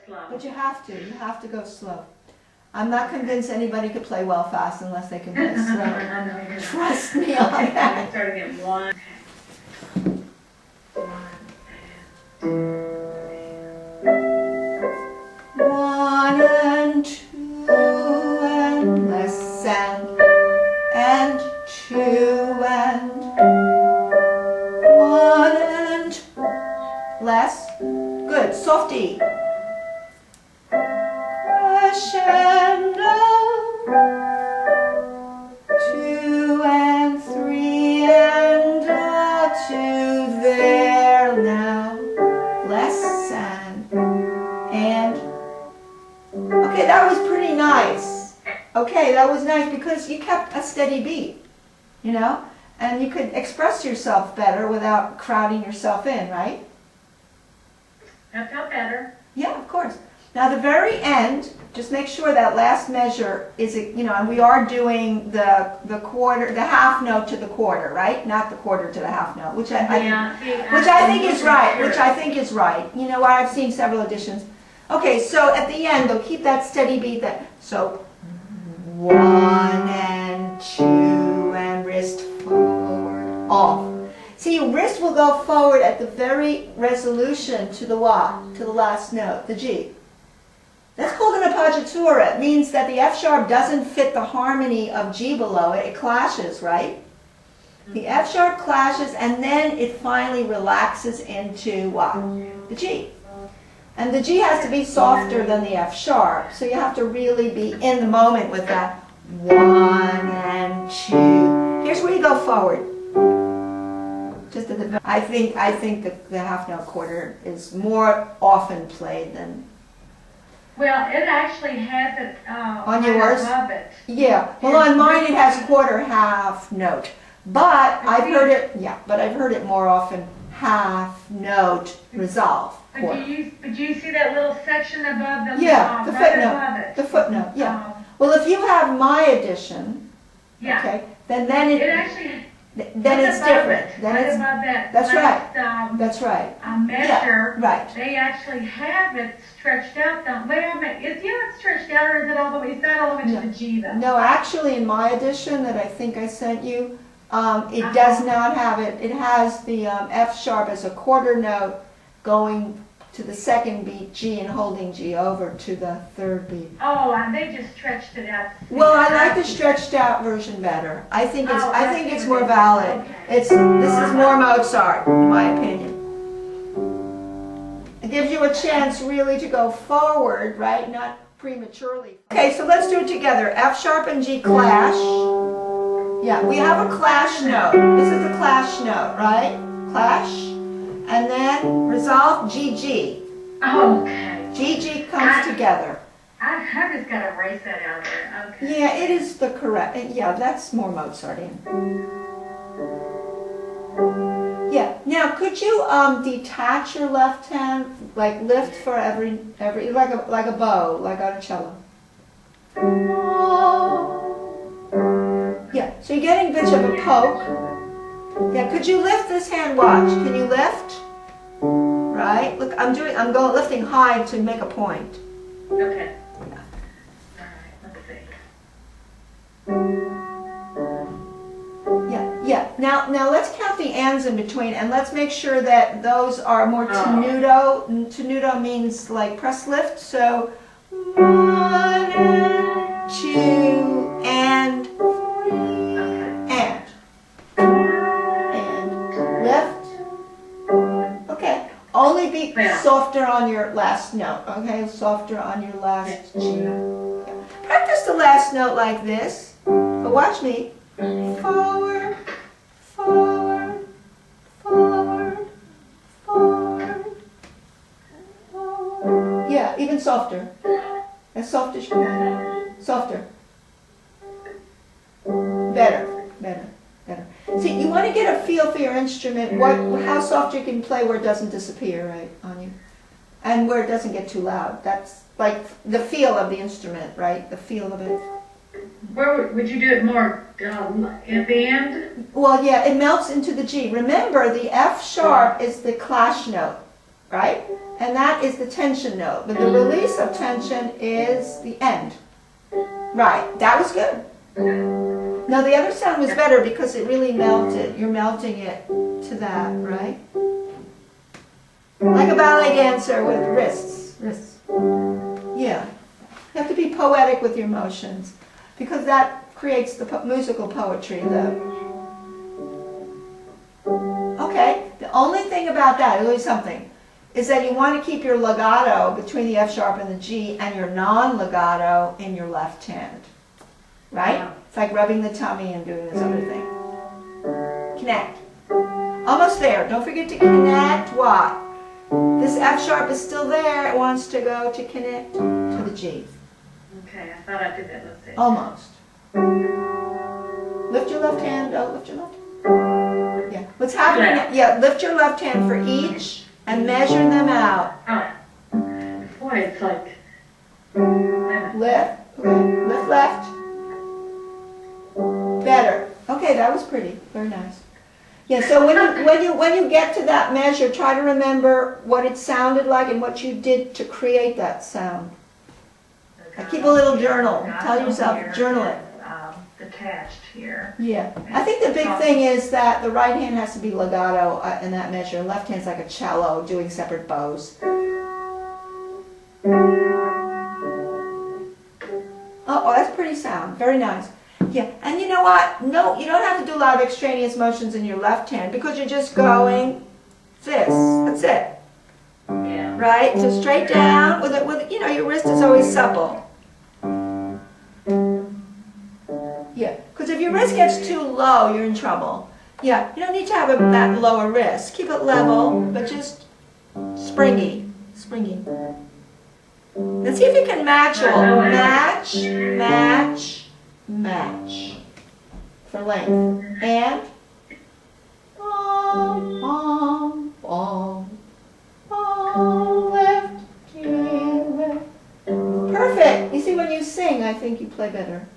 slow. But you have to go slow. I'm not convinced anybody could play well fast unless they can play slow. Trust me on that. Starting at 1. One and two and less and two and one and less. Good. Soft E. Crescendo. 2 and 3 and a 2 there now. Less and okay, that was pretty nice. Okay, that was nice because you kept a steady beat, you know, and you could express yourself better without crowding yourself in, right? That felt better. Yeah, of course. Now the very end, just make sure that last measure is, you know, and we are doing the quarter, the half note to the quarter, right? Not the quarter to the half note, which I think is right. Which I think is right. You know what? I've seen several editions. Okay, so at the end, they'll keep that steady beat. So 1 and 2 and wrist forward, off. See, wrist will go forward at the very resolution to the what? To the last note, the G. That's called an appoggiatura. It means that the F sharp doesn't fit the harmony of G below it. It clashes, right? The F sharp clashes and then it finally relaxes into what? The G. And the G has to be softer than the F sharp. So you have to really be in the moment with that 1 and 2. Here's where you go forward. Just at the, I think that the half note quarter is more often played than. Well, it actually has it on yours above it. Yeah. Well, on mine it has quarter half note, but I've heard it. Yeah, but I've heard it more often half note resolve. But do you see that little section above the? Yeah, the right footnote. above it. The footnote. Yeah. Well, if you have my edition, yeah. Okay, then it actually. Then it's different. It, then right it's above that. That's last, right. That's right. Measure. Yeah, right. They actually have it stretched out. Wait a minute. Is it stretched out, or is it all the way? It's not all the way to the G though. No, actually, in my edition that I think I sent you, it does not have it. It has the F sharp as a quarter note going to the second beat G and holding G over to the third beat. Oh, and they just stretched it out. Well, I like the stretched out version better. I think it's more valid. Okay. This is more Mozart, in my opinion. It gives you a chance really to go forward, right? Not prematurely. Okay, so let's do it together. F sharp and G clash. Yeah, we have a clash note. This is a clash note, right? Clash. And then resolve GG. Okay. GG comes together. I just got to erase that out there. Okay. Yeah, it is the correct. Yeah, that's more Mozartian. Yeah. Now, could you detach your left hand, like lift for every like a bow, like on a cello? Yeah. So you're getting a bit of a poke. Yeah, could you lift this hand? Watch. Can you lift? Right? Look, I'm lifting high to make a point. Okay. All right, let's see. Yeah. Now let's count the ands in between and let's make sure that those are more tenuto. Tenuto means like press lift. So 1 and 2 and 3 and. Okay, only be softer on your last note, okay? Softer on your last G. Yeah. Practice the last note like this, but watch me. Forward, forward, forward, forward, forward. Yeah, even softer. As soft as you can. Softer. Better, better. Better. See, you want to get a feel for your instrument, how soft you can play where it doesn't disappear, right, on you, and where it doesn't get too loud. That's like the feel of the instrument, right? The feel of it. Where would you do it more at the end? Well, yeah, it melts into the G. Remember, the F sharp is the clash note, right? And that is the tension note. But the release of tension is the end. Right, that was good. No, the other sound was better because it really melted. You're melting it to that, right? Like a ballet dancer with wrists. Wrists. Yeah. You have to be poetic with your motions because that creates the musical poetry. Okay, the only thing about that, really something, is that you want to keep your legato between the F sharp and the G and your non-legato in your left hand. Right? Yeah. It's like rubbing the tummy and doing this other thing. Connect. Almost there. Don't forget to connect what? This F sharp is still there. It wants to go to connect to the G. Okay, I thought I did that. Let's see. Almost. Lift your left hand. Oh, lift your left hand. Yeah. What's happening? Yeah, lift your left hand for each and measure them out. Oh. Boy, it's like... Lift. Okay. Lift left. Better. Okay, that was pretty. Very nice. Yeah, so when you get to that measure, try to remember what it sounded like and what you did to create that sound. Keep a little journal. Tell yourself, journal it. Detached here. Yeah. I think the big thing is that the right hand has to be legato in that measure. Left hand's like a cello doing separate bows. Oh, that's pretty sound. Very nice. Yeah, and you know what? No, you don't have to do a lot of extraneous motions in your left hand because you're just going this. That's it. Yeah. Right? So straight down with you know, your wrist is always supple. Yeah, because if your wrist gets too low, you're in trouble. Yeah, you don't need to have that lower wrist. Keep it level, but just springy. Springy. Let's see if you can match all. Match, match, match. For length. And bom, bom, bom, bom, left, G, left. Perfect. You see, when you sing, I think you play better.